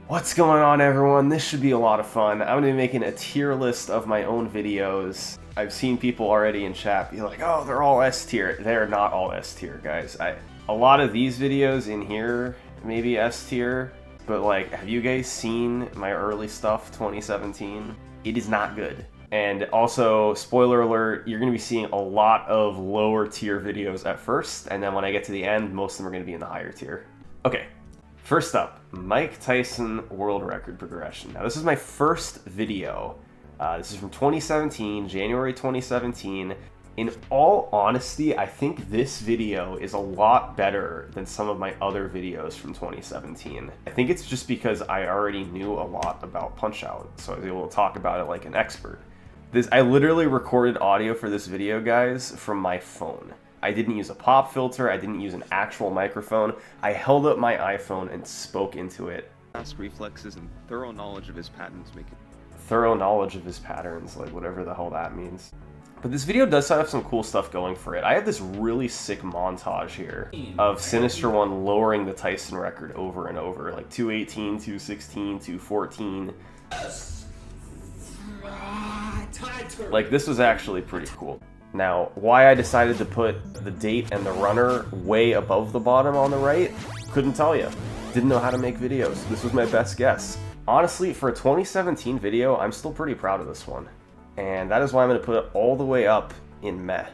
What's going on, everyone? This should be a lot of fun. I'm going to be making a tier list of my own videos. I've seen people already in chat be like, oh, they're all S tier. They're not all S tier, guys. A lot of these videos in here may be S tier, but like, have you guys seen my early stuff, 2017? It is not good. And also, spoiler alert, you're going to be seeing a lot of lower tier videos at first, and then when I get to the end, most of them are going to be in the higher tier. Okay. First up, Mike Tyson world record progression. Now, this is my first video. This is from 2017, January 2017. In all honesty, I think this video is a lot better than some of my other videos from 2017. I think it's just because I already knew a lot about Punch-Out, so I was able to talk about it like an expert. I literally recorded audio for this video, guys, from my phone. I didn't use a pop filter, I didn't use an actual microphone. I held up my iPhone and spoke into it. Fast reflexes and thorough knowledge of his patterns make it. Thorough knowledge of his patterns, like whatever the hell that means. But this video does have some cool stuff going for it. I have this really sick montage here of Sinister One lowering the Tyson record over and over, like 218, 216, 214. Like, this was actually pretty cool. Now, why I decided to put the date and the runner way above the bottom on the right, couldn't tell you. Didn't know how to make videos. This was my best guess. Honestly, for a 2017 video, I'm still pretty proud of this one. And that is why I'm going to put it all the way up in meh.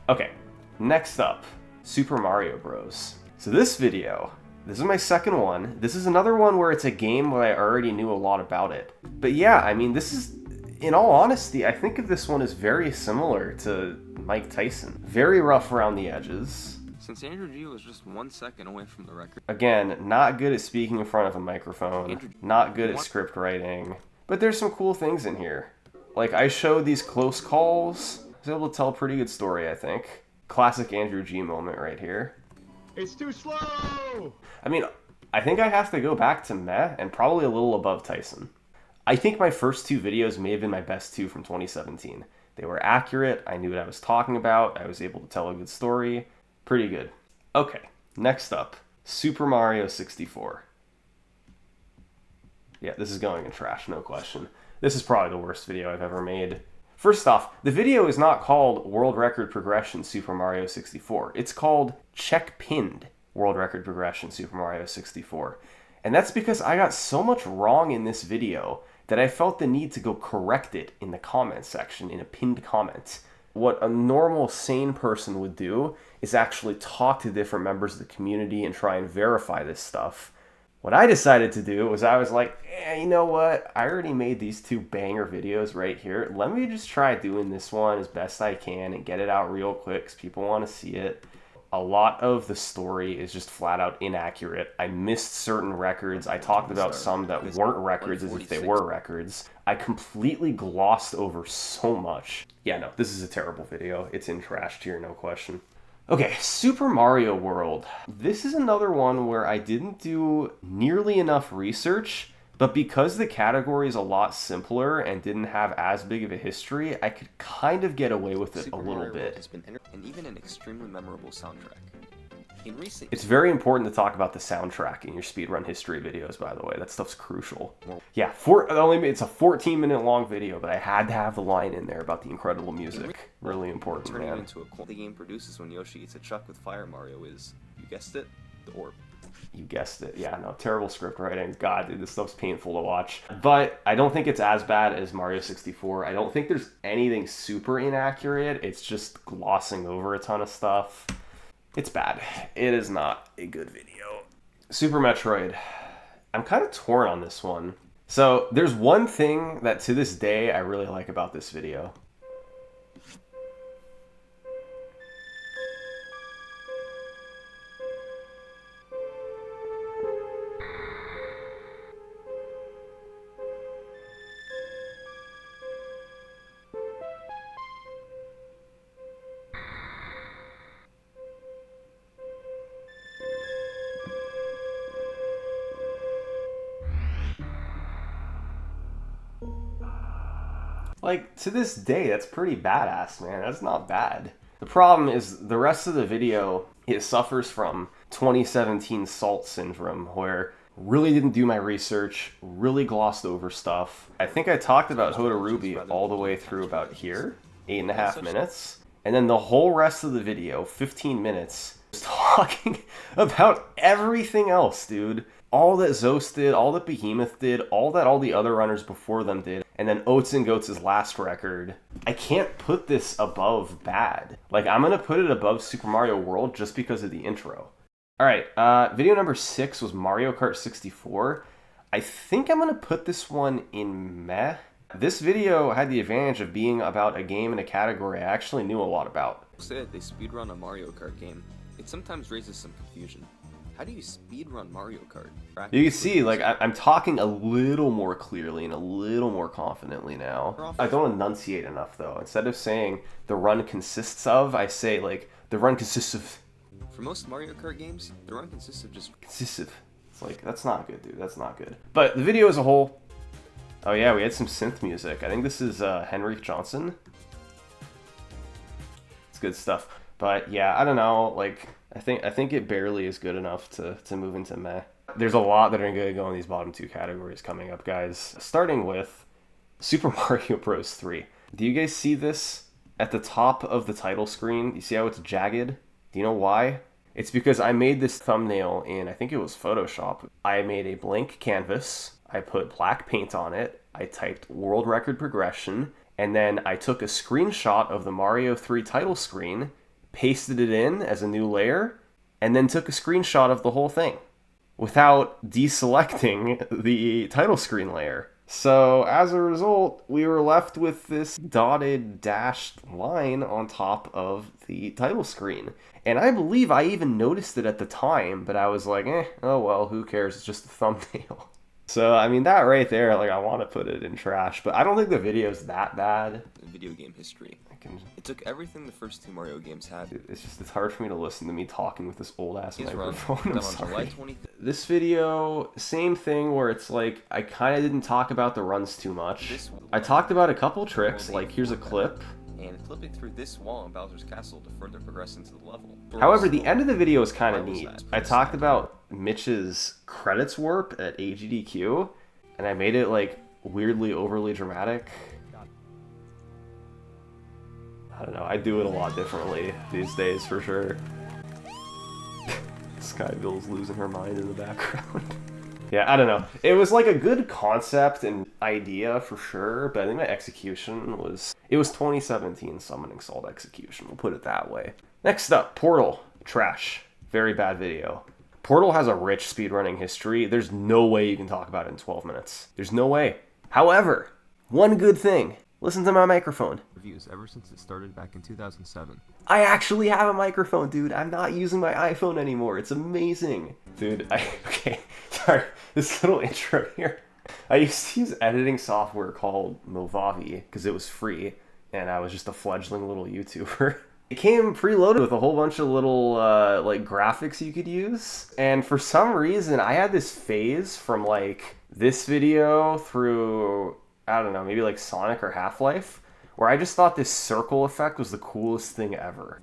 Okay, next up, Super Mario Bros. So this video, this is my second one. This is another one where it's a game where I already knew a lot about it. But yeah, I mean, this is... In all honesty, I think of this one as very similar to Mike Tyson. Very rough around the edges. Since Andrew G was just 1 second away from the record. Again, not good at speaking in front of a microphone. Not good at script writing. But there's some cool things in here. Like, I showed these close calls. I was able to tell a pretty good story, I think. Classic Andrew G moment right here. It's too slow! I mean, I think I have to go back to meh and probably a little above Tyson. I think my first two videos may have been my best two from 2017. They were accurate, I knew what I was talking about, I was able to tell a good story. Pretty good. Okay, next up, Super Mario 64. Yeah, this is going in trash, no question. This is probably the worst video I've ever made. First off, the video is not called World Record Progression Super Mario 64. It's called Check Pinned World Record Progression Super Mario 64. And that's because I got so much wrong in this video that I felt the need to go correct it in the comment section, in a pinned comment. What a normal, sane person would do is actually talk to different members of the community and try and verify this stuff. What I decided to do was I was like, you know what? I already made these two banger videos right here. Let me just try doing this one as best I can and get it out real quick because people want to see it. A lot of the story is just flat out inaccurate. I missed certain records. I talked about some that weren't records as if they were records. I completely glossed over so much. Yeah, no, this is a terrible video. It's in trash tier, no question. Okay, Super Mario World. This is another one where I didn't do nearly enough research, but because the category is a lot simpler and didn't have as big of a history, I could kind of get away with it a little bit. Has been and even an extremely memorable soundtrack. In recent It's very important to talk about the soundtrack in your speedrun history videos, by the way. That stuff's crucial. Yeah, it's a 14-minute long video, but I had to have the line in there about the incredible music. Really important, turning man. it into a the game produces when Yoshi eats a chuck with Fire Mario is, you guessed it, the orb. You guessed it. Yeah, no, terrible script writing. God, dude, this stuff's painful to watch. But I don't think it's as bad as Mario 64. I don't think there's anything super inaccurate. It's just glossing over a ton of stuff. It's bad. It is not a good video. Super Metroid. I'm kind of torn on this one. So there's one thing that to this day I really like about this video. Like, to this day, that's pretty badass, man. That's not bad. The problem is the rest of the video, it suffers from 2017 SALT syndrome, where Really didn't do my research, really glossed over stuff. I think I talked about Hotarubi all the way through about here, 8.5 minutes. And then the whole rest of the video, 15 minutes, was talking about everything else, dude. All that Zeus did, all that Behemoth did, all that all the other runners before them did, and then Oats and Goats' last record. I can't put this above bad. Like, I'm gonna put it above Super Mario World just because of the intro. Alright, video number 6 was Mario Kart 64. I think I'm gonna put this one in meh. This video had the advantage of being about a game in a category I actually knew a lot about. Say that they speedrun a Mario Kart game. It sometimes raises some confusion. How do you speedrun Mario Kart? You can see, like, I'm talking a little more clearly and a little more confidently now. I don't enunciate enough, though. Instead of saying the run consists of, I say, like, the run consists of... For most Mario Kart games, the run consists of just... It's like, that's not good, dude. That's not good. But the video as a whole... Oh yeah, we had some synth music. I think this is Henrik Johnson. It's good stuff. But yeah, I don't know. Like, I think it barely is good enough to move into meh. There's a lot that are going to go in these bottom 2 categories coming up, guys. Starting with Super Mario Bros. 3. Do you guys see this at the top of the title screen? You see how it's jagged? Do you know why? It's because I made this thumbnail in, I think it was Photoshop. I made a blank canvas. I put black paint on it. I typed world record progression. And then I took a screenshot of the Mario 3 title screen, pasted it in as a new layer, and then took a screenshot of the whole thing without deselecting the title screen layer. So as a result, we were left with this dotted dashed line on top of the title screen. And I believe I even noticed it at the time, but I was like, oh well, who cares? It's just a thumbnail. So, I mean, that right there, like, I want to put it in trash, but I don't think the video's that bad. In video game history. It took everything the first 2 Mario games had. It's hard for me to listen to me talking with this old-ass microphone. I'm sorry. July 20th. This video, same thing where it's like, I kind of didn't talk about the runs too much. I talked about a couple tricks, like here's a clip. And clipping through this wall in Bowser's Castle to further progress into the level. However, the end of the video is kind of neat. I talked about Mitch's credits warp at AGDQ, and I made it, like, weirdly overly dramatic. I don't know, I do it a lot differently these days, for sure. Skyville's losing her mind in the background. Yeah, I don't know. It was like a good concept and idea for sure, but I think my execution was... It was 2017 Summoning Salt execution, we'll put it that way. Next up, Portal. Trash. Very bad video. Portal has a rich speedrunning history. There's no way you can talk about it in 12 minutes. There's no way. However, one good thing. Listen to my microphone. Reviews ever since it started back in 2007. I actually have a microphone, dude. I'm not using my iPhone anymore. It's amazing. Dude, okay, sorry. This little intro here. I used to use editing software called Movavi because it was free, and I was just a fledgling little YouTuber. It came preloaded with a whole bunch of little like graphics you could use, and for some reason I had this phase from like this video through, I don't know, maybe like Sonic or Half-Life, where I just thought this circle effect was the coolest thing ever.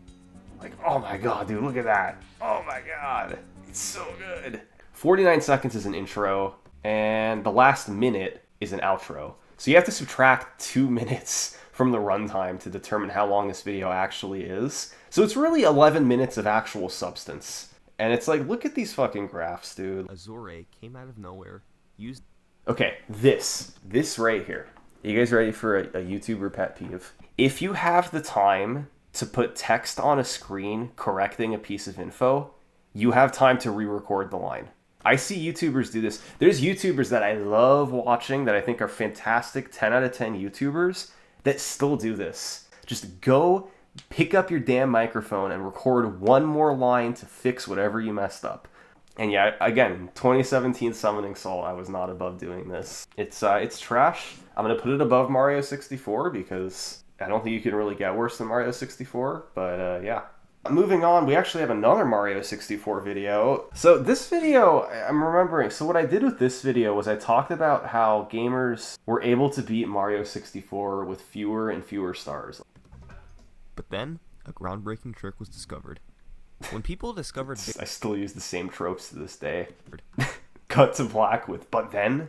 Like, oh my god, dude, look at that. Oh my god, it's so good. 49 seconds is an intro, and the last minute is an outro. So you have to subtract 2 minutes from the runtime to determine how long this video actually is. So it's really 11 minutes of actual substance. And it's like, look at these fucking graphs, dude. Azure came out of nowhere, used... Okay, this right here. Are you guys ready for a YouTuber pet peeve? If you have the time to put text on a screen correcting a piece of info, you have time to re-record the line. I see YouTubers do this. There's YouTubers that I love watching that I think are fantastic 10 out of 10 YouTubers that still do this. Just go pick up your damn microphone and record one more line to fix whatever you messed up. And yeah, again, 2017 Summoning Salt, I was not above doing this. It's trash. I'm going to put it above Mario 64 because I don't think you can really get worse than Mario 64, but yeah. Moving on, we actually have another Mario 64 video. So this video, I'm remembering, so what I did with this video was I talked about how gamers were able to beat Mario 64 with fewer and fewer stars. But then, a groundbreaking trick was discovered. When people discovered... I still use the same tropes to this day. cut to black with "but then."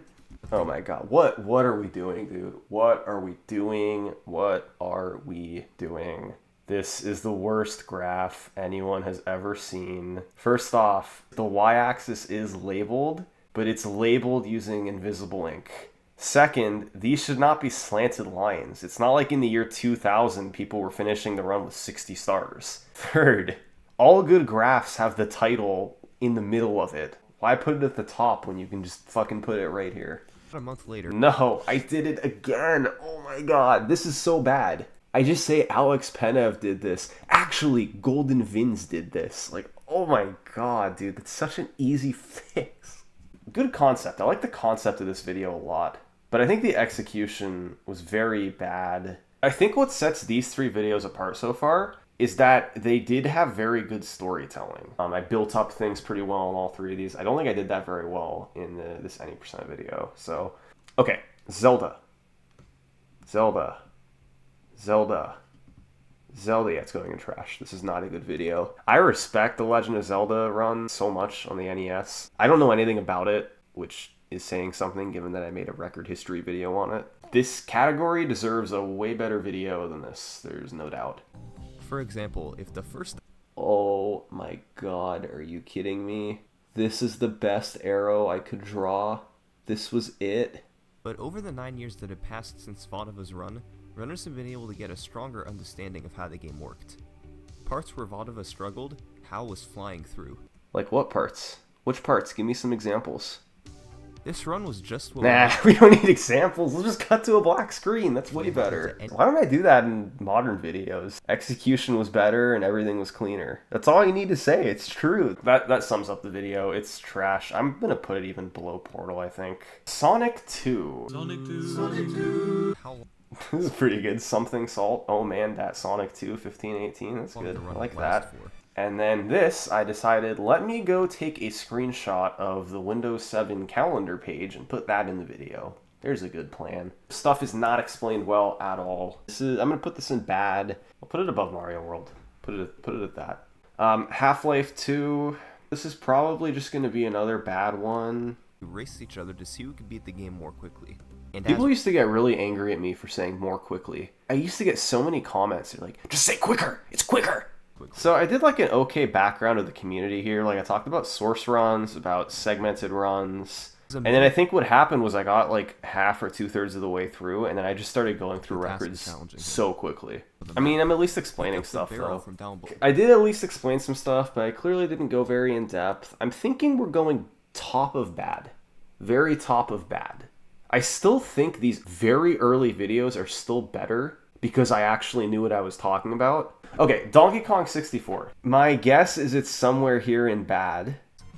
Oh my god, what are we doing, dude? What are we doing? What are we doing? This is the worst graph anyone has ever seen. First off, the y-axis is labeled, but it's labeled using invisible ink. Second, these should not be slanted lines. It's not like in the year 2000 people were finishing the run with 60 stars. Third, all good graphs have the title in the middle of it. Why put it at the top when you can just fucking put it right here? A month later. No, I did it again. Oh my god, this is so bad. I just say Alex Penev did this. Actually, Golden Vins did this. Like, oh my god, dude, that's such an easy fix. Good concept. I like the concept of this video a lot, but I think the execution was very bad. I think what sets these three videos apart so far is that they did have very good storytelling. I built up things pretty well in all three of these. I don't think I did that very well in this any percent video. So, okay, Zelda. Yeah, it's going in trash. This is not a good video. I respect the Legend of Zelda run so much on the NES. I don't know anything about it, which is saying something given that I made a record history video on it. This category deserves a way better video than this, there's no doubt. For example, if the first... Oh my god, are you kidding me? This is the best arrow I could draw. This was it. But over the 9 years that had passed since Vadova's run, runners have been able to get a stronger understanding of how the game worked. Parts where Vadova struggled, Hal was flying through. Like what parts? Which parts? Give me some examples. This run was just what Nah, we don't need examples. Let's just cut to a black screen. That's way better. Why don't I do that in modern videos? Execution was better and everything was cleaner. That's all you need to say. It's true. That sums up the video. It's trash. I'm gonna put it even below Portal, I think. Sonic 2. Sonic 2. How This is pretty good. Something Salt. Oh man, that Sonic 2 1518. That's long good. the I run like would last that. for. And then this, I decided, let me go take a screenshot of the Windows 7 calendar page and put that in the video. There's a good plan. Stuff is not explained well at all. I'm gonna put this in bad. I'll put it above Mario World. Put it at that. Half-Life 2. This is probably just gonna be another bad one. We raced each other to see who could beat the game more quickly. And People as used to get really angry at me for saying more quickly. I used to get so many comments. They're like, just say quicker. It's quicker. So I did like an okay background of the community here. Like I talked about source runs, about segmented runs. And then I think what happened was I got like half or 2/3 of the way through, and then I just started going through The task is records challenging. so quickly. I mean, I'm at least explaining Pick up the stuff barrel though. from down below. I did at least explain some stuff, but I clearly didn't go very in depth. I'm thinking we're going top of bad. Very top of bad. I still think these very early videos are still better because I actually knew what I was talking about. Okay, Donkey Kong 64. My guess is it's somewhere here in bad.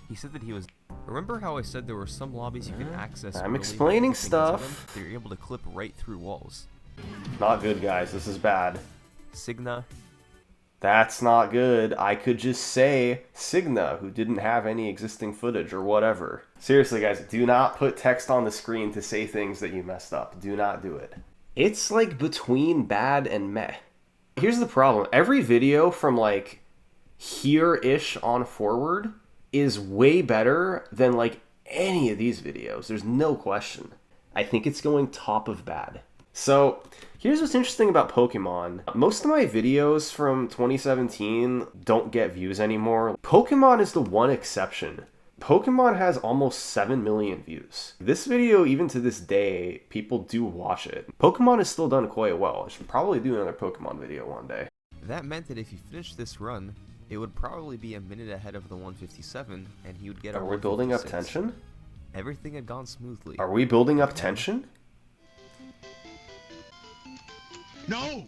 He said that he was... Remember how I said there were some lobbies you could access I'm early explaining by clicking into them? stuff. That you're able to clip right through walls. Not good, guys. This is bad. Signa, That's not good. I could just say Signa, who didn't have any existing footage or whatever. Seriously, guys, do not put text on the screen to say things that you messed up. Do not do it. It's like between bad and meh. Here's the problem. Every video from like here-ish on forward is way better than like any of these videos. There's no question. I think it's going top of bad. So here's what's interesting about Pokemon. Most of my videos from 2017 don't get views anymore. Pokemon is the one exception. Pokemon has almost 7 million views. This video, even to this day, people do watch it. Pokemon has still done quite well. I should probably do another Pokemon video one day. that meant that if he finished this run, it would probably be a minute ahead of the 157, and he would get a Are we building up 156. tension? Everything had gone smoothly. Are we building up tension? No!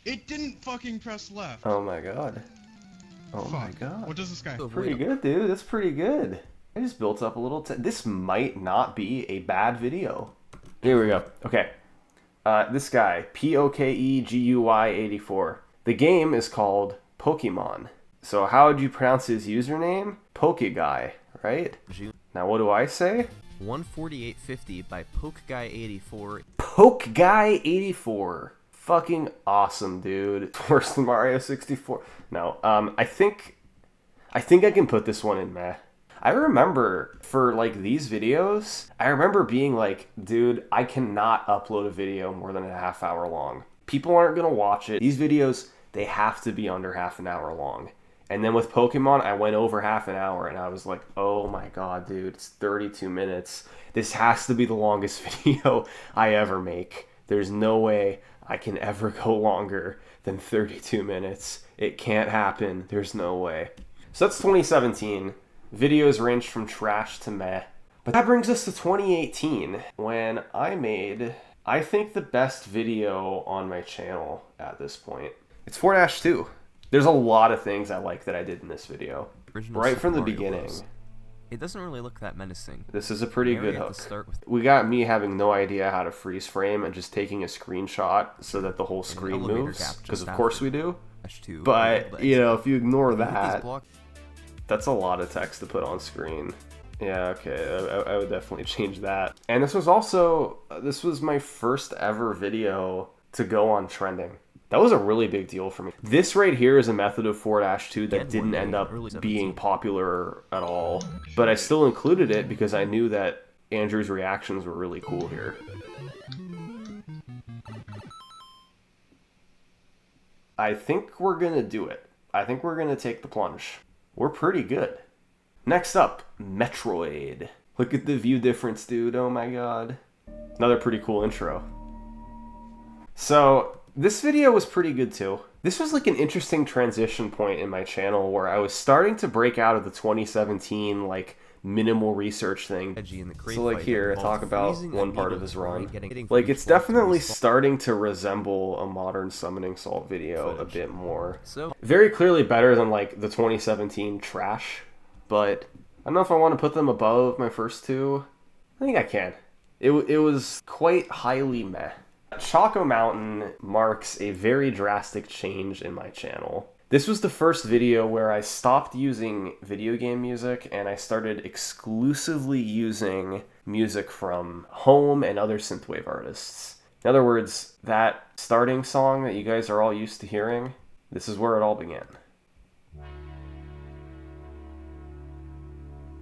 It didn't fucking press left. Oh my god. Oh my Fuck. god. What does this guy? To avoid Pretty him. good, dude. That's pretty good. I just built up a little... This might not be a bad video. Here we go. Okay. This guy, POKEGUY84. The game is called Pokemon. So how would you pronounce his username? Pokeguy, right? June Now what do I say? 148.50 by PokeGuy84. Pokeguy84. Fucking awesome, dude. Worse than Mario 64. No, I think I can put this one in meh. I remember for like these videos, I remember being like, dude, I cannot upload a video more than a half hour long. People aren't going to watch it. These videos, they have to be under half an hour long. And then with Pokemon, I went over half an hour and I was like, oh my god, dude, it's 32 minutes. This has to be the longest video I ever make. There's no way I can ever go longer than 32 minutes. It can't happen. There's no way. So that's 2017. Videos ranged from trash to meh. But that brings us to 2018, when I made, I think, the best video on my channel at this point. It's 4-2. There's a lot of things I like that I did in this video. Right from the beginning. It doesn't really look that menacing. This is a pretty good hook. We got me having no idea how to freeze frame and just taking a screenshot so that the whole screen moves. Because of course we do. But, you know, if you ignore that, that's a lot of text to put on screen. Yeah, okay, I would definitely change that. And this was also, this was my first ever video to go on trending. That was a really big deal for me. This right here is a method of 4-2 that didn't end up being popular at all. But I still included it because I knew that Andrew's reactions were really cool here. I think we're gonna do it. I think we're gonna take the plunge. We're pretty good. Next up, Metroid. Look at the view difference, dude. Oh my god. Another pretty cool intro. So, this video was pretty good too. This was like an interesting transition point in my channel where I was starting to break out of the 2017 like minimal research thing. So like here, I talk about one part of his run. Like it's definitely starting to resemble a modern Summoning Salt video a bit more. Very clearly better than like the 2017 trash, but I don't know if I want to put them above my first two. I think I can. It was quite highly meh. Choco Mountain marks a very drastic change in my channel. This was the first video where I stopped using video game music and I started exclusively using music from Home and other synthwave artists. In other words, that starting song that you guys are all used to hearing, this is where it all began.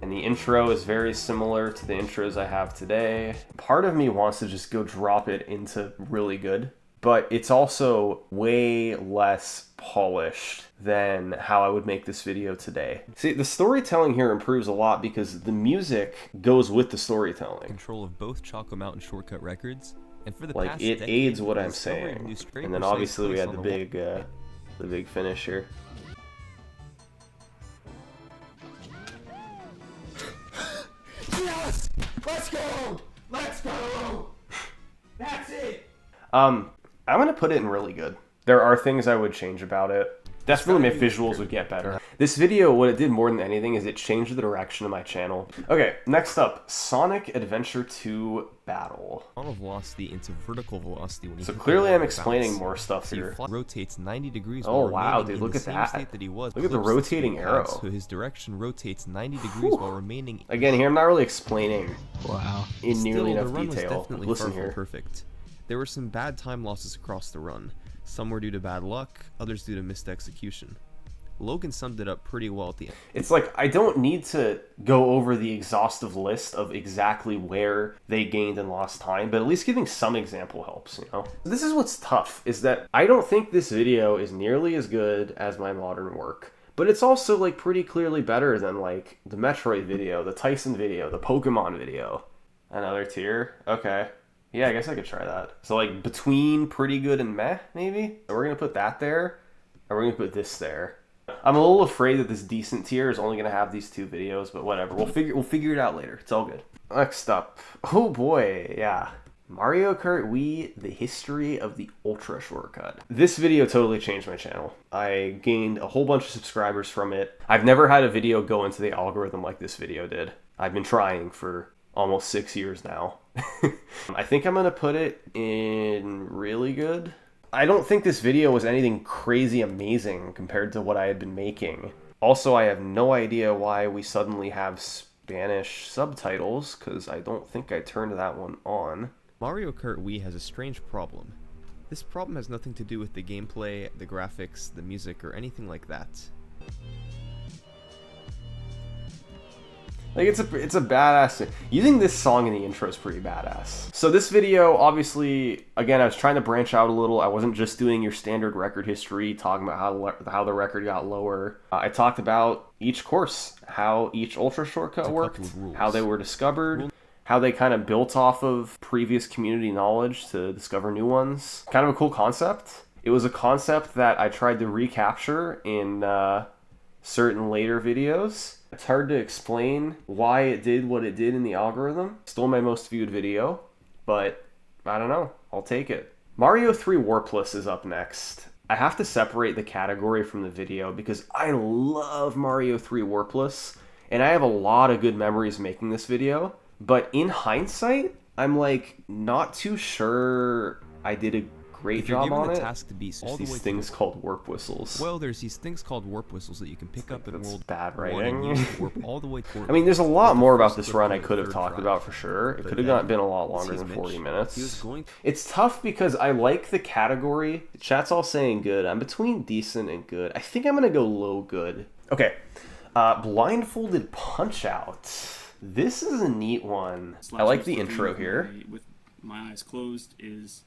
And the intro is very similar to the intros I have today. Part of me wants to just go drop it into really good, but it's also way less polished than how I would make this video today. See, the storytelling here improves a lot because the music goes with the storytelling. Control of both Choco Mountain Shortcut Records, and for the like past it decade, aids what I'm saying. And then obviously we had the big finish here. Yes! Let's go! Let's go! That's it! I'm gonna put it in really good. There are things I would change about it. Definitely my visuals would get better. This video, what it did more than anything is it changed the direction of my channel. Okay, next up, Sonic Adventure 2 Battle. Velocity into vertical velocity when so clearly I'm explaining more stuff here. Rotates 90 degrees. Oh wow, dude, look at that. Look at the rotating arrow. So his direction rotates 90 degrees while remaining. Again, here I'm not really explaining. Wow. In nearly enough the run detail. Was definitely Listen far from here. Perfect. There were some bad time losses across the run. Some were due to bad luck, others due to missed execution. Logan summed it up pretty well at the end. It's like, I don't need to go over the exhaustive list of exactly where they gained and lost time, but at least giving some example helps, you know? This is what's tough, is that I don't think this video is nearly as good as my modern work, but it's also, like, pretty clearly better than, like, the Metroid video, the Tyson video, the Pokemon video. Another tier? Okay. Yeah, I guess I could try that. So, like, between pretty good and meh, maybe? So we're gonna put that there, and we're gonna put this there. I'm a little afraid that this decent tier is only gonna have these two videos, but whatever. We'll figure it out later. It's all good. Next up, oh boy, yeah, Mario Kart Wii: The History of the Ultra Shortcut. This video totally changed my channel. I gained a whole bunch of subscribers from it. I've never had a video go into the algorithm like this video did. I've been trying for almost 6 years now. I think I'm gonna put it in really good. I don't think this video was anything crazy amazing compared to what I had been making. Also, I have no idea why we suddenly have Spanish subtitles, because I don't think I turned that one on. Mario Kart Wii has a strange problem. This problem has nothing to do with the gameplay, the graphics, the music, or anything like that. Like, it's a badass. Using this song in the intro is pretty badass. So this video, obviously, again, I was trying to branch out a little. I wasn't just doing your standard record history, talking about how the record got lower. I talked about each course, how each ultra shortcut worked, how they were discovered, how they kind of built off of previous community knowledge to discover new ones. Kind of a cool concept. It was a concept that I tried to recapture in certain later videos. It's hard to explain why it did what it did in the algorithm. Still my most viewed video, but I don't know. I'll take it. Mario 3 Warpless is up next. I have to separate the category from the video because I love Mario 3 Warpless, and I have a lot of good memories making this video. But in hindsight, I'm like not too sure I did a great job on it. Task to beat all There's these things called warp whistles. Well, there's these things called warp whistles that you can pick up in World bad 1 writing. and you need to warp all the way toward. I mean, there's a lot the more about first this clip run on I the could have third talked try. about for sure. It But could have then, been a lot longer he's than 40 Mitch. minutes. He was going It's tough because I like the category. The chat's all saying good. I'm between decent and good. I think I'm going to go low good. Okay. Blindfolded Punch-Out. This is a neat one. I like the intro here. With my eyes closed is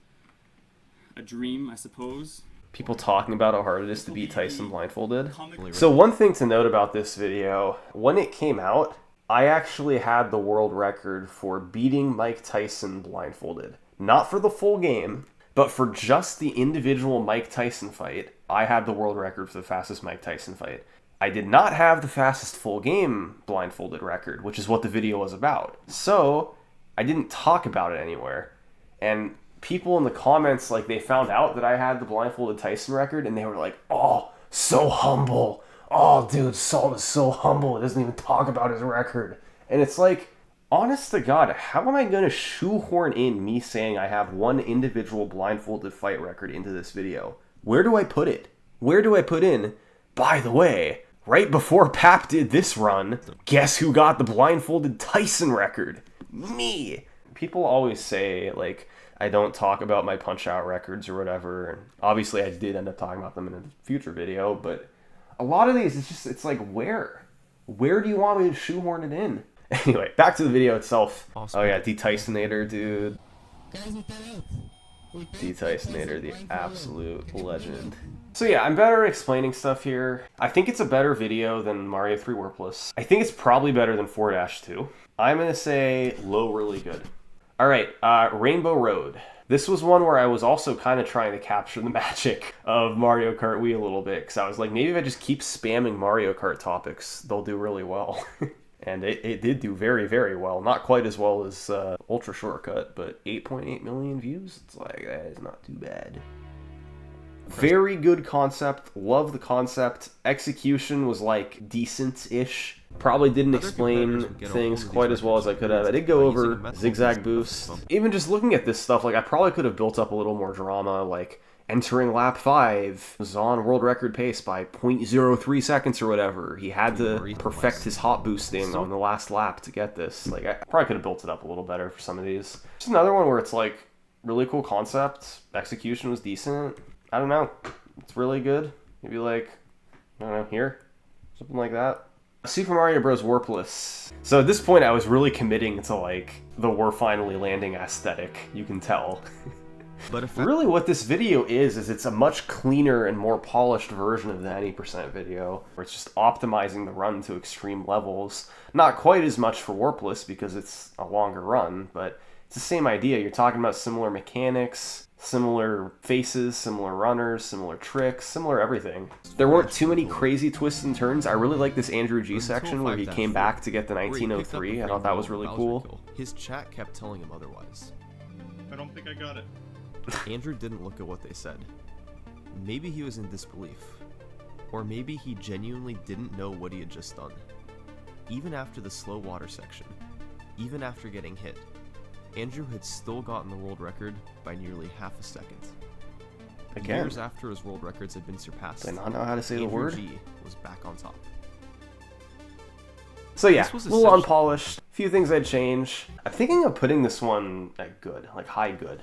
a dream, I suppose. People talking about how hard it is to beat Tyson blindfolded. Comic- So one thing to note about this video, when it came out, I actually had the world record for beating Mike Tyson blindfolded. Not for the full game, but for just the individual Mike Tyson fight, I had the world record for the fastest Mike Tyson fight. I did not have the fastest full game blindfolded record, which is what the video was about. So I didn't talk about it anywhere. And people in the comments, like, they found out that I had the blindfolded Tyson record, and they were like, oh, so humble. Oh, dude, Salt is so humble. He doesn't even talk about his record. And it's like, honest to God, how am I going to shoehorn in me saying I have one individual blindfolded fight record into this video? Where do I put it? Where do I put in, by the way, right before Pap did this run, guess who got the blindfolded Tyson record? Me. People always say, like, I don't talk about my Punch-Out records or whatever. And obviously, I did end up talking about them in a future video, but a lot of these, it's like, where? Where do you want me to shoehorn it in? Anyway, back to the video itself. Awesome. Oh yeah, D-Tysonator, dude. D-Tysonator, the absolute legend. So yeah, I'm better at explaining stuff here. I think it's a better video than Mario 3 Warpless. I think it's probably better than 4-2. I'm going to say low really good. Alright, Rainbow Road. This was one where I was also kind of trying to capture the magic of Mario Kart Wii a little bit, because I was like, maybe if I just keep spamming Mario Kart topics, they'll do really well. And it did do very, very well. Not quite as well as Ultra Shortcut, but 8.8 million views? It's like, that is not too bad. Very good concept. Love the concept. Execution was like decent-ish. Probably didn't explain things quite as well as I could have. I did go over zigzag boost. Even just looking at this stuff, like, I probably could have built up a little more drama, like entering lap 5 was on world record pace by 0.03 seconds or whatever. He had to perfect his hot boosting on the last lap to get this. Like, I probably could have built it up a little better for some of these. Just another one where it's like really cool concept. Execution was decent. I don't know. It's really good. Maybe like, I don't know, here? Something like that. Super Mario Bros. Warpless. So at this point I was really committing to like the we're finally landing aesthetic, you can tell. But really what this video is it's a much cleaner and more polished version of the 90% video, where it's just optimizing the run to extreme levels. Not quite as much for Warpless because it's a longer run, but it's the same idea. You're talking about similar mechanics, similar faces, similar runners, similar tricks, similar everything. There weren't too many crazy twists and turns. I really like this Andrew G section where he came back to get the 1903. I thought that was really cool. His chat kept telling him otherwise. I don't think I got it. Andrew didn't look at what they said. Maybe he was in disbelief. Or maybe he genuinely didn't know what he had just done. Even after the slow water section, even after getting hit, Andrew had still gotten the world record by nearly half a second. Again, years after his world records had been surpassed, I not know how to say the Andrew word. G was back on top. So yeah, This was a little essentially- unpolished. A few things I'd change. I'm thinking of putting this one at good, like high good.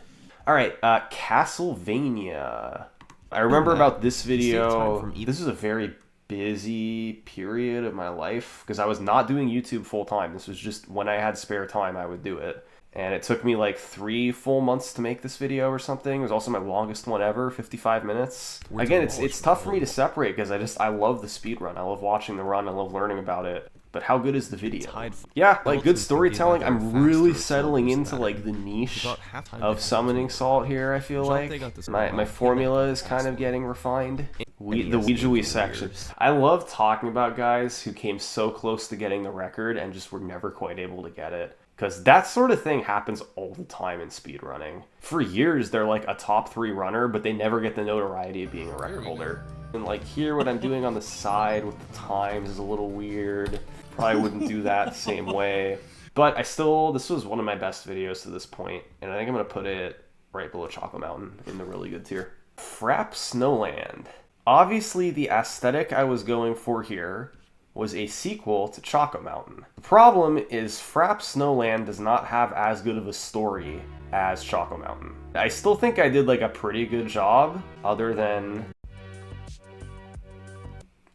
All right, Castlevania. I remember about this Save time video. from eating. This is a very busy period of my life because I was not doing YouTube full time. This was just when I had spare time, I would do it. And it took me like 3 full months to make this video or something. It was also my longest one ever, 55 minutes. Again, it's tough for me to separate because I love the speed run. I love watching the run. I love learning about it. But how good is the video? Yeah, like good storytelling. I'm really settling into like the niche of summoning salt here, I feel like. My formula is kind of getting refined. The Ouija section. I love talking about guys who came so close to getting the record and just were never quite able to get it. Because that sort of thing happens all the time in speedrunning. For years, they're like a top 3 runner, but they never get the notoriety of being a record holder. And like here, what I'm doing on the side with the times is a little weird. Probably wouldn't do that the same way. But this was one of my best videos to this point, and I think I'm going to put it right below Chocolate Mountain in the really good tier. Frap Snowland. Obviously, the aesthetic I was going for here was a sequel to Choco Mountain. The problem is Frap Snowland does not have as good of a story as Choco Mountain. I still think I did like a pretty good job, other than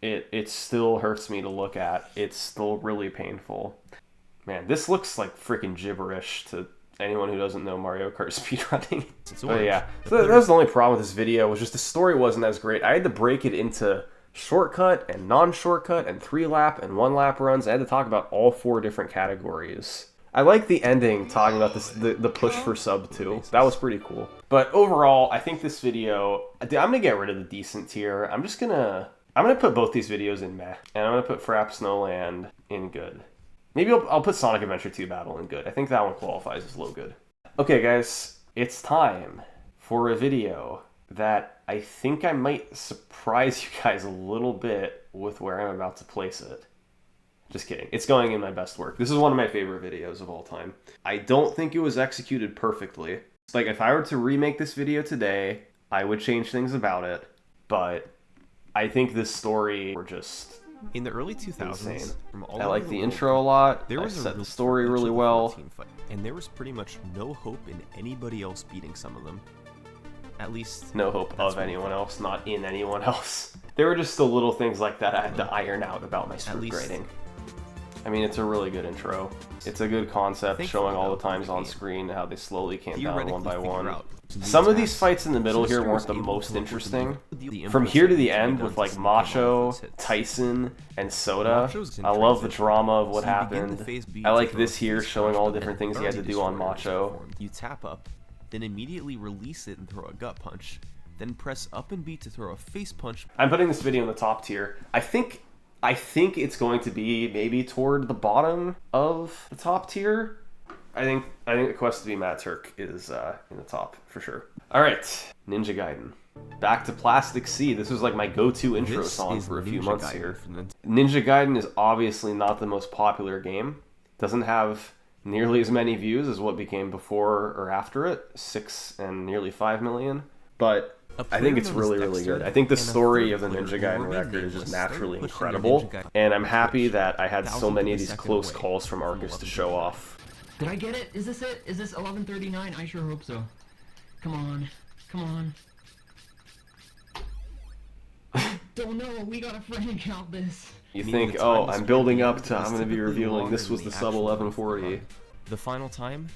it still hurts me to look at. It's still really painful. Man, this looks like freaking gibberish to anyone who doesn't know Mario Kart speedrunning. But yeah, so that was the only problem with this video, was just the story wasn't as great. I had to break it into shortcut and non-shortcut and 3-lap and 1-lap runs. I had to talk about all 4 different categories. I like the ending, talking about this, the push for sub 2. That was pretty cool. But overall, I think this video, I'm gonna get rid of the decent tier. I'm gonna put both these videos in meh, and I'm gonna put Frap Snowland in good. Maybe I'll put Sonic Adventure 2 Battle in good. I think that one qualifies as low good. Okay guys, it's time for a video that I think I might surprise you guys a little bit with where I'm about to place it. Just kidding. It's going in my best work. This is one of my favorite videos of all time. I don't think it was executed perfectly. It's like if I were to remake this video today, I would change things about it, but I think this story were just in the early 2000s. Insane. From all I like over the world, intro a lot. There I was set the story really well. And there was pretty much no hope in anybody else beating some of them. At least no hope of anyone else, not in anyone else. There were just still little things like that I had to iron out about my script writing. I mean, it's a really good intro. It's a good concept, showing all the times on screen, how they slowly camp down one by one. Some of these fights in the middle here weren't the most interesting. From here to the end with like Macho, Tyson, and Soda, I love the drama of what happened. I like this here, showing all the different things he had to do on Macho. You tap up, then immediately release it and throw a gut punch, then press up and B to throw a face punch. I'm putting this video in the top tier. I think it's going to be maybe toward the bottom of the top tier. I think the quest to be Matt Turk is in the top for sure. All right, Ninja Gaiden. Back to Plastic Sea. This was like my go-to intro song for a few months here. Ninja Gaiden is obviously not the most popular game. Doesn't have nearly as many views as what became before or after it, 6 and nearly 5 million. But I think it's really, really good. I think the story of the Ninja Gaiden record is just naturally incredible. And I'm happy that I had so many of these close calls from Arcus to show off. Did I get it? Is this it? Is this 1139? I sure hope so. Come on. Come on. Don't know. We gotta Frank out this. You think, oh, I'm building up to, I'm going to be revealing this was the sub 1140. The final time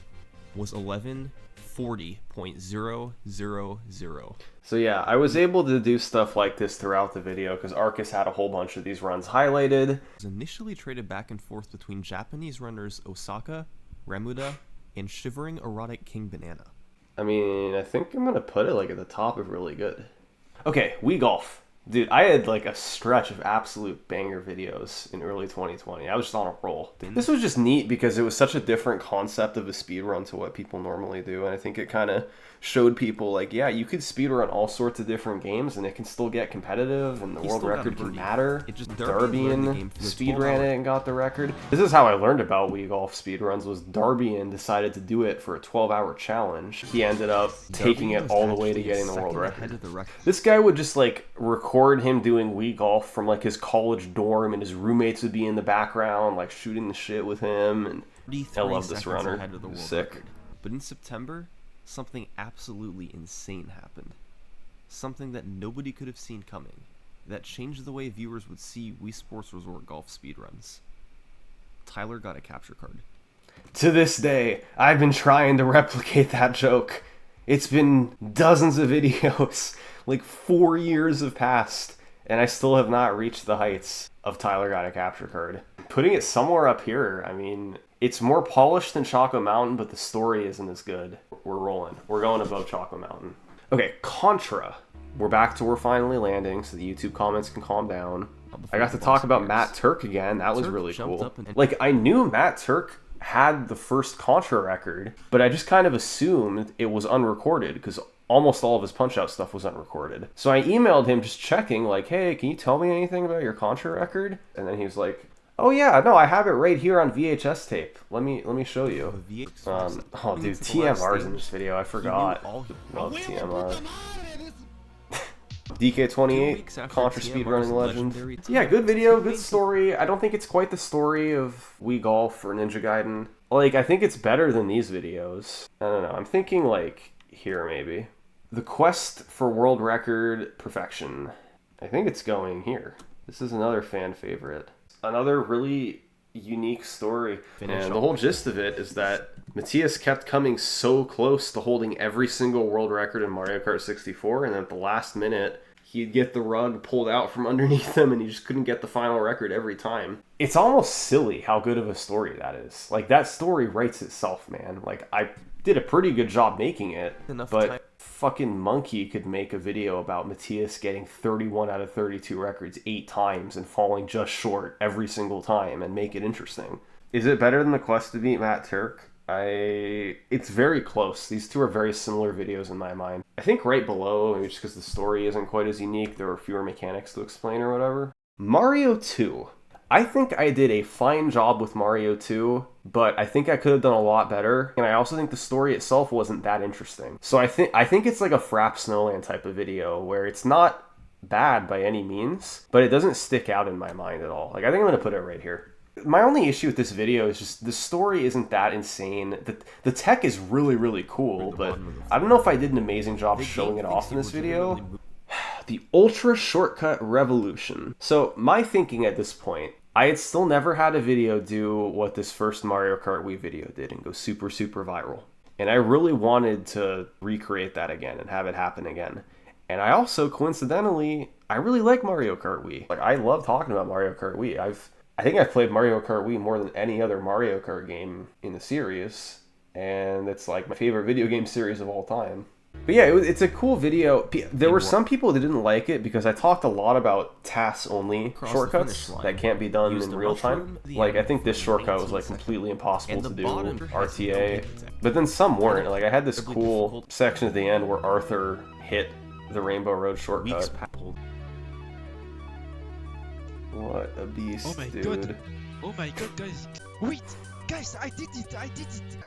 was 1140.000. So yeah, I was able to do stuff like this throughout the video because Arcus had a whole bunch of these runs highlighted. It was initially traded back and forth between Japanese runners Osaka, Remuda, and Shivering Erotic King Banana. I mean, I think I'm going to put it like at the top of really good. Okay, Wii Golf. Dude, I had like a stretch of absolute banger videos in early 2020. I was just on a roll. This was just neat because it was such a different concept of a speedrun to what people normally do. And I think it kind of showed people like, yeah, you could speedrun all sorts of different games and it can still get competitive and the world record can matter. Darbian speedran it and got the record. This is how I learned about Wii Golf speedruns, was Darbian decided to do it for a 12-hour challenge. He ended up taking it all the way to getting the world record. This guy would just like record him doing Wii Golf from like his college dorm and his roommates would be in the background like shooting the shit with him, and I love this runner. Sick. But in September, something absolutely insane happened. Something that nobody could have seen coming. that changed the way viewers would see Wii Sports Resort golf speedruns. Tyler got a capture card. To this day, I've been trying to replicate that joke. It's been dozens of videos, like 4 years have passed, and I still have not reached the heights of Tyler got a capture card. Putting it somewhere up here, I mean, it's more polished than Choco Mountain, but the story isn't as good. We're rolling. We're going above Choco Mountain. Okay, Contra. We're back to where we're finally landing, so the YouTube comments can calm down. I got to talk about Matt Turk again. That was really cool. Like, I knew Matt Turk had the first Contra record, but I just kind of assumed it was unrecorded because almost all of his Punch-Out stuff was unrecorded. So I emailed him just checking, like, hey, can you tell me anything about your Contra record? And then he was like, oh yeah, no, I have it right here on VHS tape. Let me show you. Oh dude, TMR's in this video, I forgot. Love TMR. DK28, Contra speedrunning legend. Yeah, good video, good story. I don't think it's quite the story of Wii Golf or Ninja Gaiden. Like, I think it's better than these videos. I don't know, I'm thinking like here maybe. The quest for world record perfection. I think it's going here. This is another fan favorite. Another really unique story. And the whole gist of it is that Matthias kept coming so close to holding every single world record in Mario Kart 64, and then at the last minute, he'd get the rug pulled out from underneath him, and he just couldn't get the final record every time. It's almost silly how good of a story that is. Like, that story writes itself, man. Like, I did a pretty good job making it, but fucking Monkey could make a video about Matthias getting 31 out of 32 records 8 times and falling just short every single time and make it interesting. Is it better than the quest to beat Matt Turk? It's very close. These two are very similar videos in my mind. I think right below, maybe just because the story isn't quite as unique, there are fewer mechanics to explain or whatever. Mario 2. I think I did a fine job with Mario 2, but I think I could have done a lot better, and I also think the story itself wasn't that interesting. So I think it's like a Frap Snowland type of video, where it's not bad by any means, but it doesn't stick out in my mind at all. Like, I think I'm going to put it right here. My only issue with this video is just the story isn't that insane. The tech is really, really cool, but I don't know if I did an amazing job showing it off in this video. The Ultra Shortcut Revolution. So my thinking at this point, I had still never had a video do what this first Mario Kart Wii video did and go super, super viral. And I really wanted to recreate that again and have it happen again. And I also, coincidentally, I really like Mario Kart Wii. Like, I love talking about Mario Kart Wii. I think I've played Mario Kart Wii more than any other Mario Kart game in the series. And it's like my favorite video game series of all time. But yeah, it's a cool video. There were some people that didn't like it because I talked a lot about TAS-only shortcuts that can't be done in real time. Like, I think this shortcut was like completely impossible to do, RTA. But then some weren't. Like, I had this cool section at the end where Arthur hit the Rainbow Road shortcut. What a beast, Oh my dude. god. Oh my god, guys. Wait! Guys, I did it!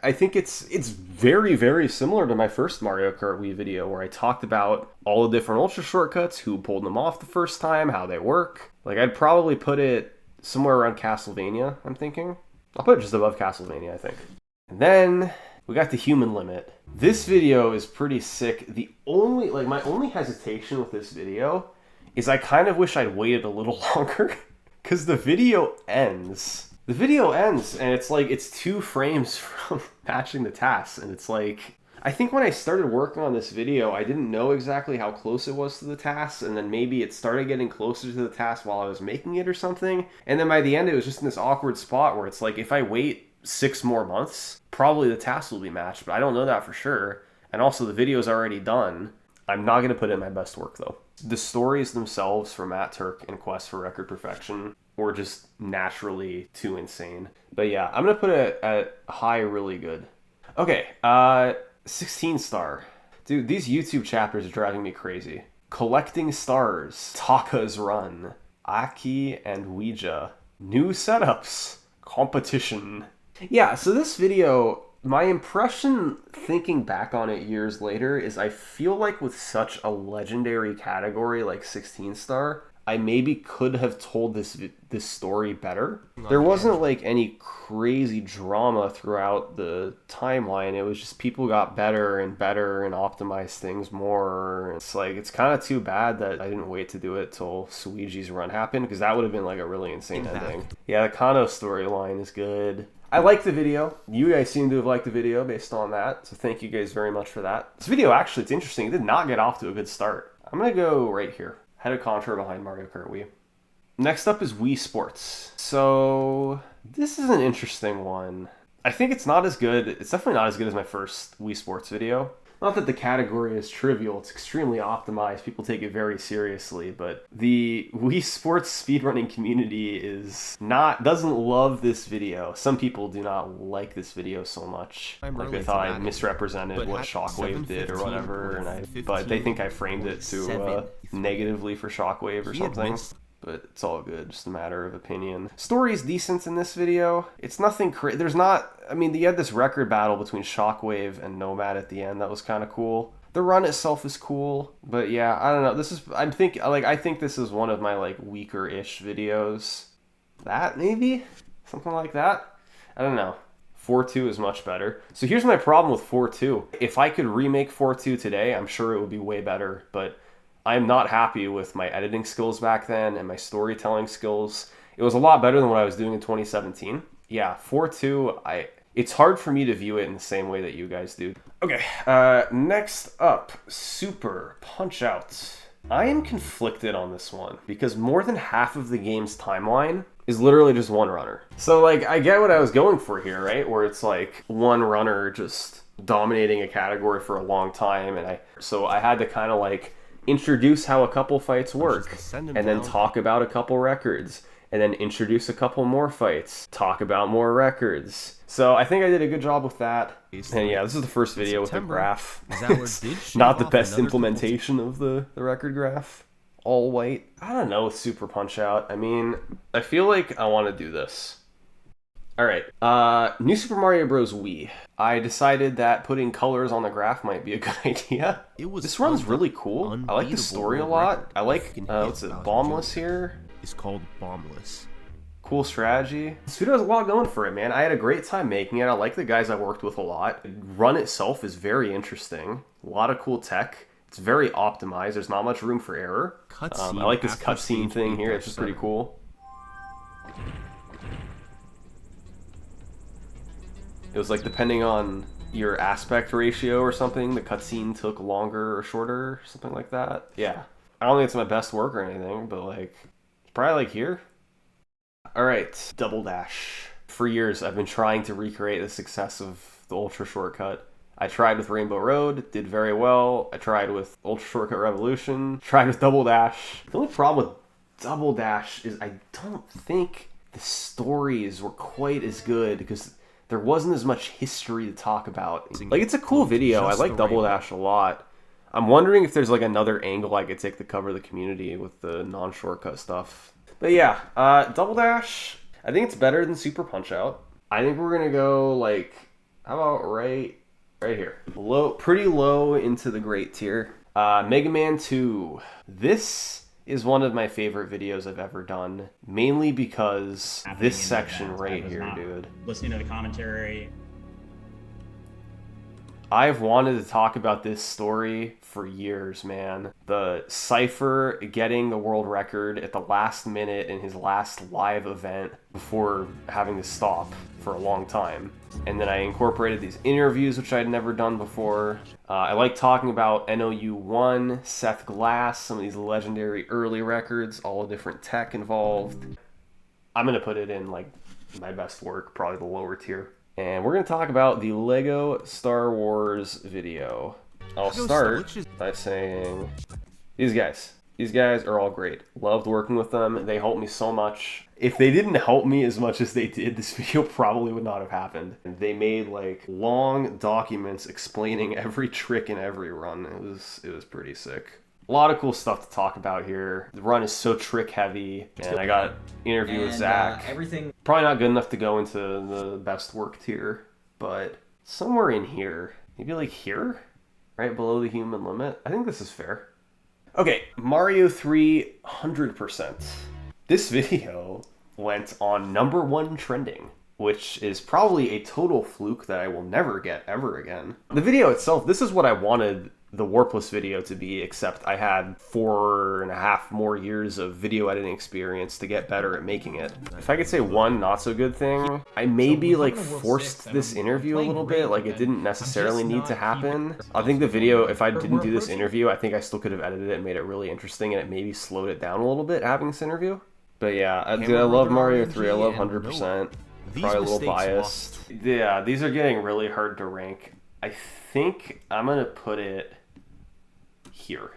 I think it's very, very similar to my first Mario Kart Wii video where I talked about all the different ultra shortcuts, who pulled them off the first time, how they work. Like, I'd probably put it somewhere around Castlevania, I'm thinking. I'll put it just above Castlevania, I think. And then we got the Human Limit. This video is pretty sick. My only hesitation with this video is I kind of wish I'd waited a little longer because the video ends. The video ends, and it's like, it's 2 frames from matching the task, and it's like, I think when I started working on this video, I didn't know exactly how close it was to the task, and then maybe it started getting closer to the task while I was making it or something, and then by the end it was just in this awkward spot where it's like, if I wait 6 more months, probably the task will be matched, but I don't know that for sure, and also the video's already done. I'm not going to put in my best work, though. The stories themselves for Matt Turk and Quest for Record Perfection were just naturally too insane. But yeah, I'm going to put it at high, really good. Okay, 16 star. Dude, these YouTube chapters are driving me crazy. Collecting Stars, Taka's Run, Aki and Ouija, New Setups, Competition. Yeah, so this video, my impression thinking back on it years later is I feel like with such a legendary category like 16 star, I maybe could have told this story better. There wasn't like any crazy drama throughout the timeline. It was just people got better and better and optimized things more. It's like, it's kind of too bad that I didn't wait to do it till Suiji's run happened, because that would have been like a really insane ending. Yeah, the Kano storyline is good. I like the video. You guys seem to have liked the video based on that, so thank you guys very much for that. This video, actually, it's interesting. It did not get off to a good start. I'm going to go right here. Head of contour behind Mario Kart Wii. Next up is Wii Sports. So this is an interesting one. I think it's not as good. It's definitely not as good as my first Wii Sports video. Not that the category is trivial, it's extremely optimized, people take it very seriously, but the Wii Sports speedrunning community doesn't love this video. Some people do not like this video so much. Like, they thought I misrepresented what Shockwave did or whatever, but they think I framed it to negatively for Shockwave or something. But it's all good, just a matter of opinion. Story's decent in this video. It's nothing crazy. There's not, I mean, you had this record battle between Shockwave and Nomad at the end. That was kind of cool. The run itself is cool, but yeah, I don't know. I think this is one of my like weaker-ish videos. That maybe? Something like that? I don't know. 4.2 is much better. So here's my problem with 4.2. If I could remake 4.2 today, I'm sure it would be way better, but I'm not happy with my editing skills back then and my storytelling skills. It was a lot better than what I was doing in 2017. Yeah, 4.2, it's hard for me to view it in the same way that you guys do. Okay, next up, Super Punch-Out. I am conflicted on this one because more than half of the game's timeline is literally just one runner. So like, I get what I was going for here, right? Where it's like one runner just dominating a category for a long time, and so I had to kind of like introduce how a couple fights work, and then talk about a couple records, and then introduce a couple more fights, talk about more records. So I think I did a good job with that. And yeah, this is the first video with the graph. It's not the best implementation of the record graph. All white. I don't know with Super Punch-Out. I mean, I feel like I want to do this. Alright, New Super Mario Bros. Wii. I decided that putting colors on the graph might be a good idea. This run's really cool. I like the story a lot. I like, what's it, Bombless here? It's called Bombless. Cool strategy. This video has a lot going for it, man. I had a great time making it. I like the guys I worked with a lot. The run itself is very interesting. A lot of cool tech. It's very optimized. There's not much room for error. I like this cutscene thing here. It's just pretty cool. It was like, depending on your aspect ratio or something, the cutscene took longer or shorter, something like that. Yeah. I don't think it's my best work or anything, but like, it's probably like here. Alright, Double Dash. For years, I've been trying to recreate the success of the Ultra Shortcut. I tried with Rainbow Road, did very well. I tried with Ultra Shortcut Revolution, tried with Double Dash. The only problem with Double Dash is I don't think the stories were quite as good, because there wasn't as much history to talk about. Like, it's a cool video. I like Double Dash a lot. I'm wondering if there's like another angle I could take to cover the community with the non-shortcut stuff. But yeah, Double Dash, I think it's better than Super Punch-Out. I think we're gonna go like, how about right here? Pretty low into the great tier. Mega Man 2. This is one of my favorite videos I've ever done, mainly because this section right here, dude. Listening to the commentary. I've wanted to talk about this story for years, man. The Cypher getting the world record at the last minute in his last live event before having to stop for a long time. And then I incorporated these interviews, which I'd never done before. I like talking about NOU1, Seth Glass, some of these legendary early records, all the different tech involved. I'm going to put it in like my best work, probably the lower tier. And we're going to talk about the Lego Star Wars video. I'll start by saying these guys are all great. Loved working with them. They helped me so much. If they didn't help me as much as they did, this video probably would not have happened. They made like long documents explaining every trick in every run. It was pretty sick. A lot of cool stuff to talk about here. The run is so trick heavy, and I got interview with Zach. Probably not good enough to go into the best work tier, but somewhere in here, maybe like here, right below the human limit. I think this is fair. Okay, Mario 3, 100%. This video went on #1 trending, which is probably a total fluke that I will never get ever again. The video itself, this is what I wanted the Warpless video to be, except I had 4.5 more years of video editing experience to get better at making it. If I could say one not so good thing, I maybe like forced this interview a little bit, like it didn't necessarily need to happen. I think the video, if I didn't do this interview, I think I still could have edited it and made it really interesting, and it maybe slowed it down a little bit having this interview. But yeah, dude, I love Mario 3, I love 100%. Probably a little biased. Yeah, these are getting really hard to rank. I think I'm gonna put it here.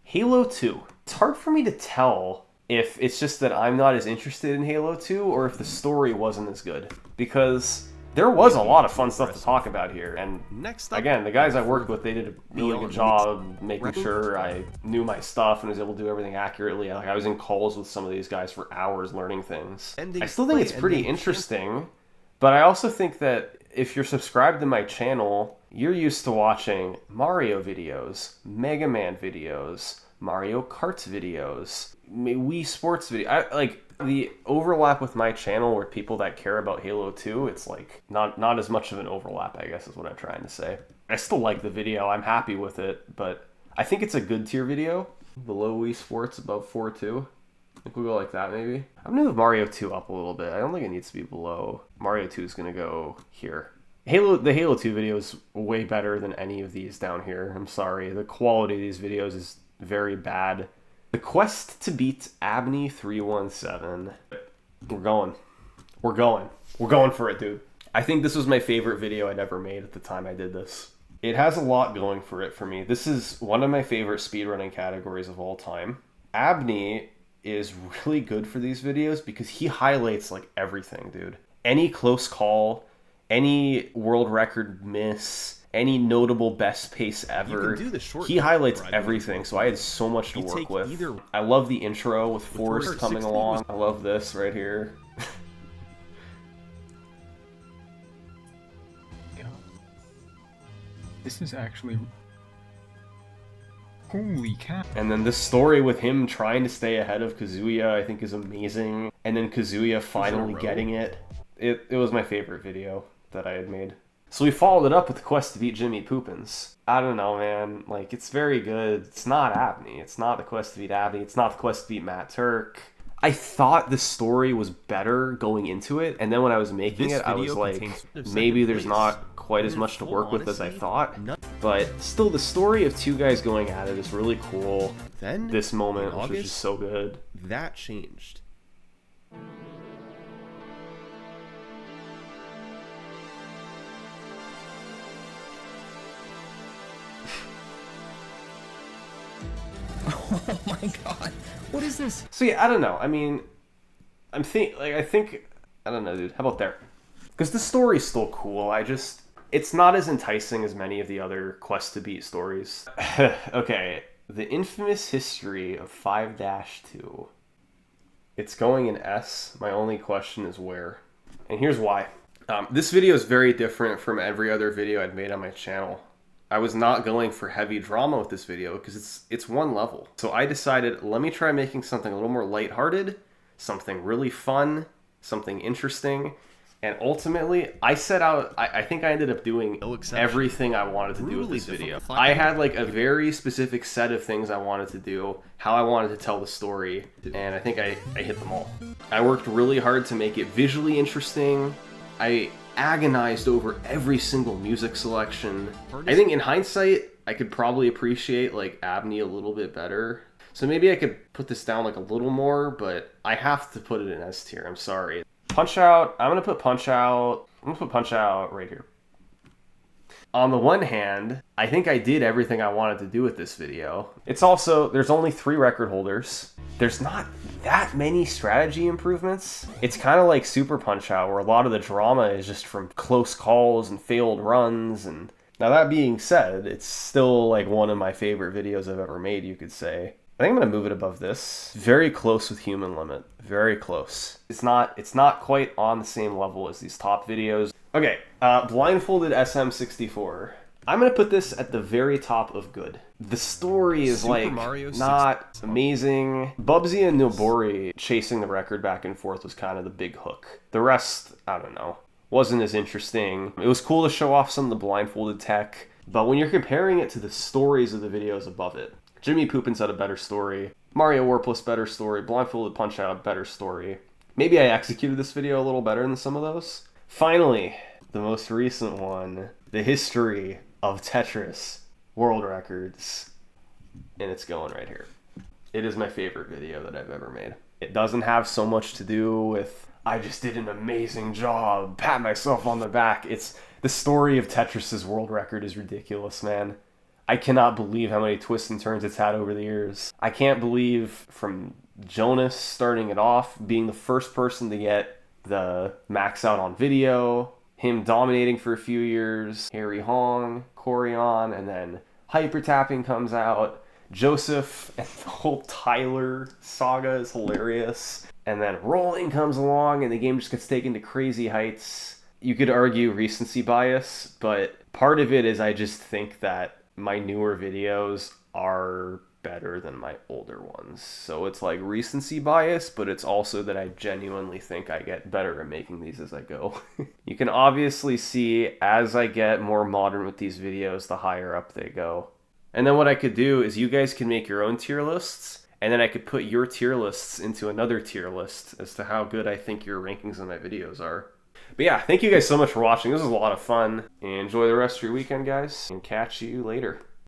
Halo 2. It's hard for me to tell if it's just that I'm not as interested in Halo 2 or if the story wasn't as good. Because there was a lot of fun stuff to talk about here. And Next up, again, the guys I worked with, they did a really good job making sure I knew my stuff and was able to do everything accurately. Like, I was in calls with some of these guys for hours learning things. I still think it's pretty interesting, but I also think that if you're subscribed to my channel, you're used to watching Mario videos, Mega Man videos, Mario Kart videos, Wii Sports videos. Like, the overlap with my channel with people that care about Halo 2, it's like not as much of an overlap, I guess is what I'm trying to say. I still like the video, I'm happy with it, but I think it's a good tier video. Below Wii Sports, above 4.2. I think we'll go like that, maybe. I'm gonna move Mario 2 up a little bit. I don't think it needs to be below. Mario 2 is gonna go here. The Halo 2 video is way better than any of these down here. I'm sorry. The quality of these videos is very bad. The quest to beat Abney 317. We're going. We're going. We're going for it, dude. I think this was my favorite video I'd ever made at the time I did this. It has a lot going for it for me. This is one of my favorite speedrunning categories of all time. Abney is really good for these videos because he highlights like everything, dude. Any close call, any world record miss, any notable best pace ever, he highlights everything, so I had so much to work with. I love the intro with Forrest coming along. I love this right here. Yeah. This is actually... Holy cow. And then this story with him trying to stay ahead of Kazuya, I think is amazing. And then Kazuya finally getting it. It was my favorite video that I had made. So we followed it up with the quest to beat Jimmy Poopins. I don't know, man. Like, it's very good. It's not Abney. It's not the quest to beat Abney. It's not the quest to beat Matt Turk. I thought the story was better going into it, and then when I was making it, I was like, maybe there's not quite as much to work with as I thought. But still, the story of two guys going at it is really cool. Then, this moment, which was just so good. That changed. Oh my god. What is this? So yeah, I don't know. I mean, I don't know, dude. How about there? Because the story's still cool. It's not as enticing as many of the other quest to beat stories. Okay, the infamous history of 5-2. It's going in S. My only question is where. And here's why. This video is very different from every other video I'd made on my channel. I was not going for heavy drama with this video because it's one level. So I decided, let me try making something a little more lighthearted, something really fun, something interesting. And ultimately, I set out, I think I ended up doing everything I wanted to do with this video. I had like a very specific set of things I wanted to do, how I wanted to tell the story, and I think I hit them all. I worked really hard to make it visually interesting. I agonized over every single music selection. I think in hindsight, I could probably appreciate like Abney a little bit better. So maybe I could put this down like a little more, but I have to put it in S tier. I'm sorry. Punch Out, I'm gonna put Punch Out right here. On the one hand, I think I did everything I wanted to do with this video. It's also, there's only 3 record holders. There's not that many strategy improvements. It's kind of like Super Punch Out, where a lot of the drama is just from close calls and failed runs. And now that being said, it's still like one of my favorite videos I've ever made, you could say. I think I'm gonna move it above this. Very close with Human Limit. Very close. It's not quite on the same level as these top videos. Okay, Blindfolded SM64. I'm gonna put this at the very top of good. The story is Super like Mario not 64. amazing. Bubsy and Nobori chasing the record back and forth was kind of the big hook. The rest, I don't know, wasn't as interesting. It was cool to show off some of the blindfolded tech, but when you're comparing it to the stories of the videos above it, Jimmy Poopins had a better story, Mario Warpless better story, Blindfolded Punch Out better story. Maybe I executed this video a little better than some of those. Finally, the most recent one, the history of Tetris world records. And it's going right here. It is my favorite video that I've ever made. It doesn't have so much to do with, I just did an amazing job, pat myself on the back. It's the story of Tetris's world record is ridiculous, man. I cannot believe how many twists and turns it's had over the years. I can't believe from Jonas starting it off, being the first person to get the max out on video, him dominating for a few years, Harry Hong, Corion, and then Hyper Tapping comes out. Joseph and the whole Tyler saga is hilarious. And then Rolling comes along and the game just gets taken to crazy heights. You could argue recency bias, but part of it is I just think that my newer videos are better than my older ones. So it's like recency bias, but it's also that I genuinely think I get better at making these as I go. You can obviously see as I get more modern with these videos, the higher up they go. And then what I could do is you guys can make your own tier lists, and then I could put your tier lists into another tier list as to how good I think your rankings on my videos are. But yeah, thank you guys so much for watching. This was a lot of fun. Enjoy the rest of your weekend, guys, and catch you later.